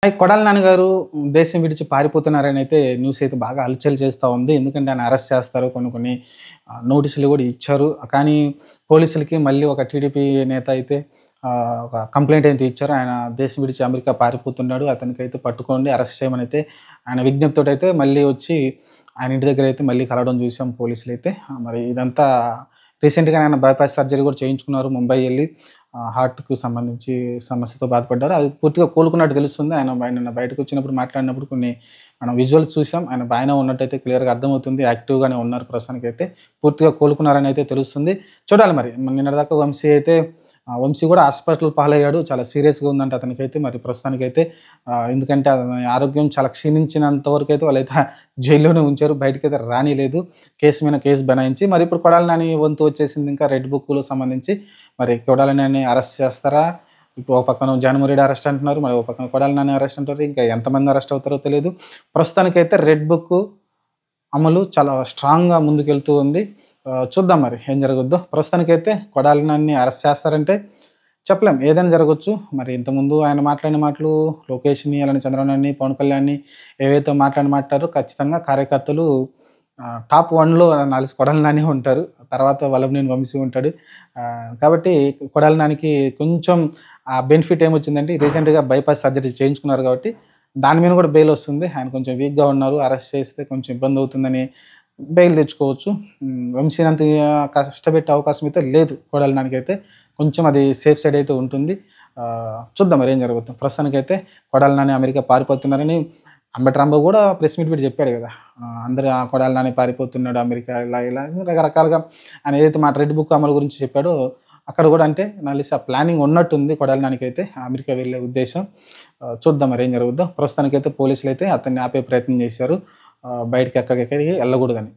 కొడాలి నాన్నగారు దేశం విడిచి పారిపోతున్నారని అయితే న్యూస్ అయితే బాగా హల్చల్ చేస్తా ఉంది. ఎందుకంటే ఆయన అరెస్ట్ చేస్తారు. కొన్ని కొన్ని నోటీసులు గూడా ఇచ్చారు. కానీ పోలీసులకి మళ్ళీ ఒక టీడీపీ నేత అయితే ఒక కంప్లెయింట్ అయితే ఇచ్చారు. ఆయన దేశం విడిచి అమెరికా పారిపోతున్నాడు. అతనికైతే పట్టుకోండి, అరెస్ట్ చేయమని అయితే ఆయన విజ్ఞప్తితోటైతే మళ్ళీ వచ్చి ఆయన ఇంటి దగ్గరైతే మళ్ళీ కలవడం చూసాం పోలీసులైతే. మరి ఇదంతా రీసెంట్‌గానే ఆయన బైపాస్ సర్జరీ కూడా చేయించుకున్నారు. ముంబై ఎళ్లి హార్ట్‌కు సంబంధించి సమస్యతో బాధపడ్డారు. అది పూర్తిగా కోలుకున్నట్టు తెలుస్తుంది. ఆయన నిన్న బయటకొచ్చినప్పుడు మాట్లాడినప్పుడు కొన్ని మనం విజువల్స్ చూసాం. ఆయన బాగానే ఉన్నట్టయితే క్లియర్‌గా అర్థమవుతుంది. యాక్టివ్‌గానే ఉన్నారు ప్రస్తుతానికైతే. పూర్తిగా కోలుకున్నారని అయితే తెలుస్తుంది. చూడాలి మరి. నిన్నటిదాకా వంశీ అయితే వంశీ కూడా హాస్పిటల్ పాలయ్యాడు. చాలా సీరియస్‌గా ఉందంట అతనికైతే. మరి ప్రస్తుతానికైతే ఎందుకంటే అతని ఆరోగ్యం చాలా క్షీణించినంత వరకైతే వాళ్ళైతే జైల్లోనే ఉంచారు. బయటికైతే రానీయలేదు. కేసు మీద కేసు బనాయించి. మరి ఇప్పుడు కొడాలి నాని వంతు వచ్చేసింది ఇంకా రెడ్ బుక్‌లో సంబంధించి. మరి కొడాలి నాని అరెస్ట్ చేస్తారా? ఇప్పుడు ఒక పక్కన జగన్మోహన్ అరెస్ట్ అంటున్నారు. మరి ఒక పక్కన కొడాలి నాని అరెస్ట్ అంటారు. ఇంకా ఎంతమంది అరెస్ట్ అవుతారో తెలీదు. ప్రస్తుతానికైతే రెడ్ బుక్ అమలు చాలా స్ట్రాంగ్‌గా ముందుకెళ్తూ ఉంది. చూద్దాం మరి ఏం జరగద్దో. ప్రస్తుతానికైతే కొడాలి నానిని అరెస్ట్ చేస్తారంటే చెప్పలేం. ఏదైనా జరగొచ్చు. మరి ఇంతకుముందు ఆయన మాట్లాడిన మాటలు లోకేష్‌ని, అలానే చంద్రబాబు నాయుడిని, పవన్ కళ్యాణ్‌ని ఏవైతే మాట్లాడిన మాట్లాడారో ఖచ్చితంగా కార్యకర్తలు టాప్ 1లో నాలిసి కొడాలి నాని ఉంటారు. తర్వాత వల్లభనేని వంశీ ఉంటాడు. కాబట్టి కొడాలి నానికి కొంచెం బెనిఫిట్ ఏమొచ్చిందంటే రీసెంట్‌గా బైపాస్ సర్జరీ చేయించుకున్నారు కాబట్టి దాని మీద కూడా బెయిల్ వస్తుంది. ఆయన కొంచెం వీక్‌గా ఉన్నారు. అరెస్ట్ చేస్తే కొంచెం ఇబ్బందవుతుందని బెయిల్ తెచ్చుకోవచ్చు. వంశీనంత కష్టపెట్టే అవకాశం అయితే లేదు కొడాలి నానికైతే. కొంచెం అది సేఫ్ సైడ్ అయితే ఉంటుంది. చూద్దాం మరి ఏం జరుగుద్దో. ప్రస్తుతానికైతే కొడాలి నాని అమెరికా పారిపోతున్నారని అంబటి రాంబాబు కూడా ప్రెస్ మీట్ పెట్టి చెప్పాడు కదా! అందరూ కొడాలి నాని పారిపోతున్నాడు అమెరికా ఇలా ఇలా రకరకాలుగా ఆయన ఏదైతే మాట రెడ్ బుక్ అమలు గురించి చెప్పాడో అక్కడ కూడా అంటే నాకు తెలిసి ఆ ప్లానింగ్ ఉన్నట్టుంది కొడాలి నానికైతే అమెరికా వెళ్ళే ఉద్దేశం. చూద్దాం మరి ఏం జరుగుద్దో. ప్రస్తుతానికైతే పోలీసులైతే అతన్ని ఆపే ప్రయత్నం చేశారు. బయటికి ఎక్కడికెక్కడికి వెళ్ళకూడదని.